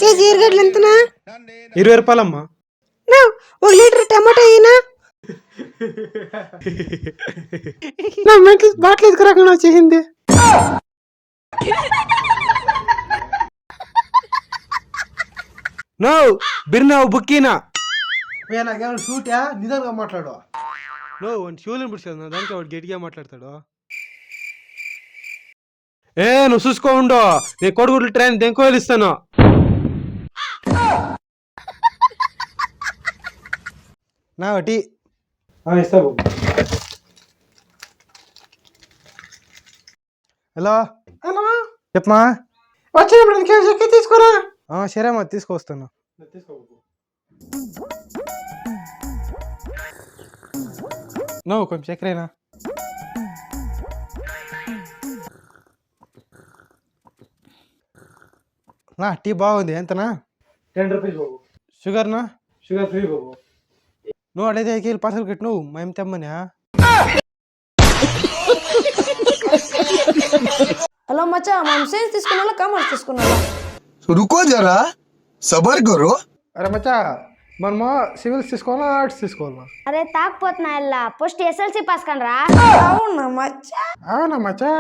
KG ఎరగడ్లు ఎంతనా? 20 రూపాయలమ్మా. 1 litre టమాటా అయినా నా మెంటల్ బాటిల్ ఎదుకురాకుండా వచ్చేసింది. నో బిర్నావు బుక్కీనా నాకేమైనా షూటా? నిదానంగా మాట్లాడు. నో వన్ షూలను పిడిచాను దానికి వాడు గట్టిగా మాట్లాడతాడు. నువ్వు చూసుకో ఉండు, నేను కొడుగుడ్లు ట్రైన్ దెంకోలు ఇస్తాను. నా ఒకటి ఇస్తా బాబు. Hello hello, చెప్పమా. వచ్చినప్పుడు కేజీ తీసుకోరా. సరేమ్మా తీసుకొస్తాను. నువ్వు కొంచెం చక్కెరేనా? నా టీ బాగుంది. ఎంతనా? 10 రూపీస్ బాబు. షుగర్నా? షుగర్ ఫ్రీ బాబు. నువ్వు అడైతే 5 కేజీలు పార్సల్ కట్టి నువ్వు మేము తెమ్మనా? హలో మచ్చా, మనం సైన్స్ తీసుకున్నా కామర్స్ తీసుకున్నా? रुको जरा सबर करो. అరే మచ్చా, మనము సివిల్స్ తీసుకోవాలా ఆర్ట్స్ తీసుకోవాలా? అరే తాకపోతున్నా ఎల్లా ఫస్ట్ ఎస్ఎల్సి పాస్ కనరా. అవునా మచ్చా? అవునా మచ్చా?